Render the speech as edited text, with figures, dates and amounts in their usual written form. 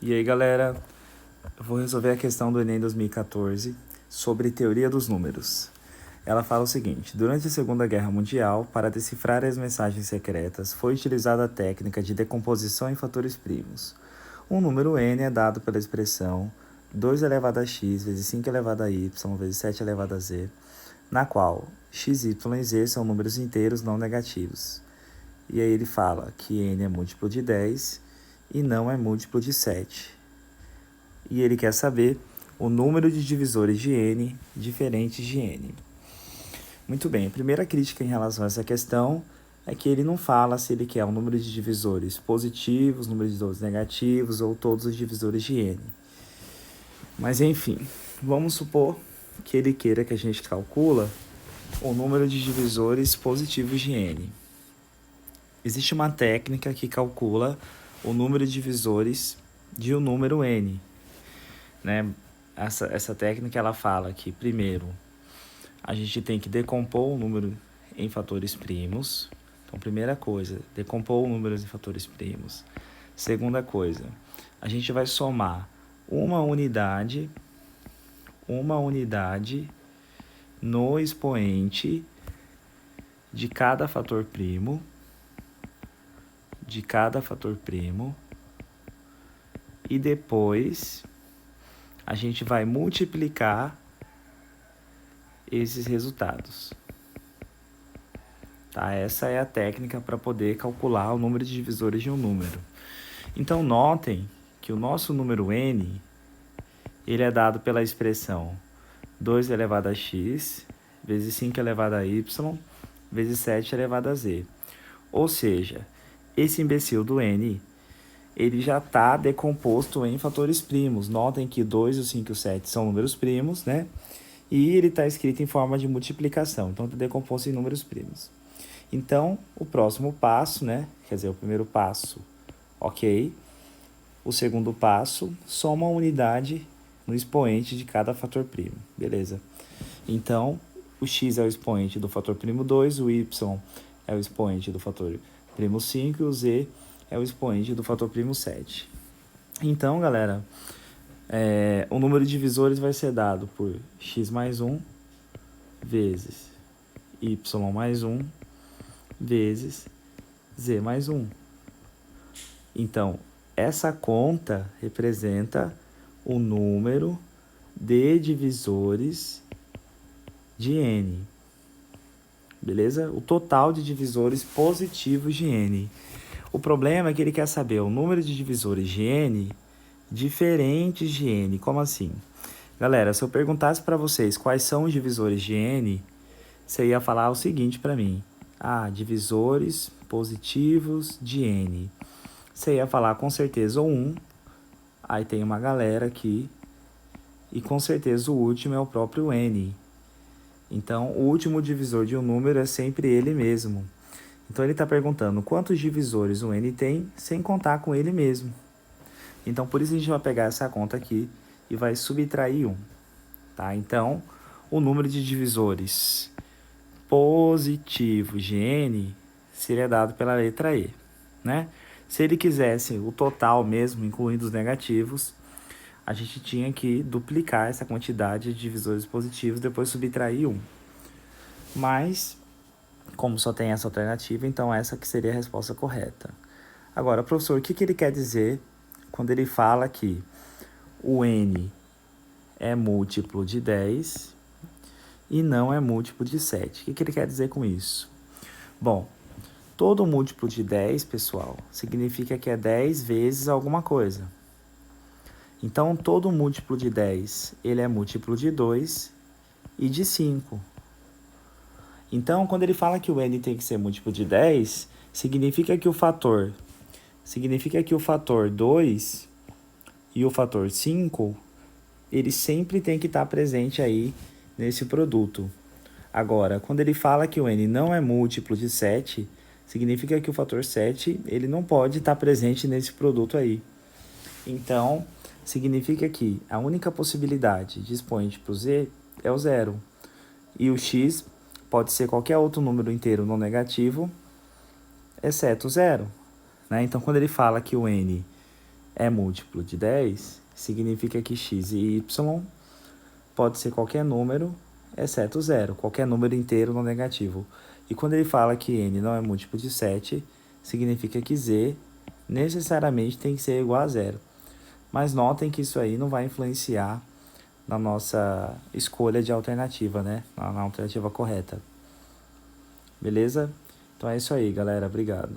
E aí, galera, eu vou resolver a questão do Enem 2014 sobre teoria dos números. Ela fala o seguinte: durante a Segunda Guerra Mundial, para decifrar as mensagens secretas, foi utilizada a técnica de decomposição em fatores primos. Um número n é dado pela expressão 2 elevado a x vezes 5 elevado a y vezes 7 elevado a z, na qual x, y e z são números inteiros não negativos. E aí ele fala que n é múltiplo de 10 e não é múltiplo de 7. E ele quer saber o número de divisores de n diferentes de n. Muito bem, a primeira crítica em relação a essa questão é que ele não fala se ele quer um número de divisores positivos, número de divisores negativos ou todos os divisores de n. Mas enfim, vamos supor que ele queira que a gente calcula o número de divisores positivos de n. Existe uma técnica que calcula o número de divisores de um número n. Né? Essa técnica ela fala que, primeiro, a gente tem que decompor o número em fatores primos. Então, primeira coisa, decompor o número em fatores primos. Segunda coisa, a gente vai somar uma unidade no expoente de cada fator primo, e depois a gente vai multiplicar esses resultados. Tá? Essa é a técnica para poder calcular o número de divisores de um número. Então, notem que o nosso número n, ele é dado pela expressão 2 elevado a x vezes 5 elevado a y vezes 7 elevado a z. Ou seja, esse imbecil do n, ele já está decomposto em fatores primos. Notem que 2, o 5 e o 7 são números primos, né? E ele está escrito em forma de multiplicação. Então, está decomposto em números primos. Então, o próximo passo, né? Quer dizer, o primeiro passo, ok. O segundo passo, soma a unidade no expoente de cada fator primo. Beleza. Então, o x é o expoente do fator primo 2, o y é o expoente do fator primo 5 e o z é o expoente do fator primo 7. Então, galera, o número de divisores vai ser dado por x mais 1 vezes y mais 1 vezes z mais 1. Então, essa conta representa o número de divisores de n. Beleza? O total de divisores positivos de n. O problema é que ele quer saber o número de divisores de n diferentes de n. Como assim? Galera, se eu perguntasse para vocês quais são os divisores de n, você ia falar o seguinte para mim. Divisores positivos de n. Você ia falar com certeza o 1. Aí tem uma galera aqui. E com certeza o último é o próprio n. Então, o último divisor de um número é sempre ele mesmo. Então, ele está perguntando quantos divisores o n tem, sem contar com ele mesmo. Então, por isso a gente vai pegar essa conta aqui e vai subtrair 1. Tá? Então, o número de divisores positivos de n seria dado pela letra E. Né? Se ele quisesse o total mesmo, incluindo os negativos, a gente tinha que duplicar essa quantidade de divisores positivos, depois subtrair 1. Mas, como só tem essa alternativa, então essa que seria a resposta correta. Agora, professor, o que ele quer dizer quando ele fala que o n é múltiplo de 10 e não é múltiplo de 7? O que ele quer dizer com isso? Bom, todo múltiplo de 10, pessoal, significa que é 10 vezes alguma coisa. Então, todo múltiplo de 10, ele é múltiplo de 2 e de 5. Então, quando ele fala que o n tem que ser múltiplo de 10, significa que o fator 2 e o fator 5, ele sempre tem que estar presente aí nesse produto. Agora, quando ele fala que o n não é múltiplo de 7, significa que o fator 7, ele não pode estar presente nesse produto aí. Então, significa que a única possibilidade de expoente para o z é o 0. E o x pode ser qualquer outro número inteiro não negativo, exceto o 0. Né? Então, quando ele fala que o n é múltiplo de 10, significa que x e y pode ser qualquer número, exceto zero, qualquer número inteiro não negativo. E quando ele fala que n não é múltiplo de 7, significa que z necessariamente tem que ser igual a zero. Mas notem que isso aí não vai influenciar na nossa escolha de alternativa, né? Na alternativa correta. Beleza? Então é isso aí, galera. Obrigado.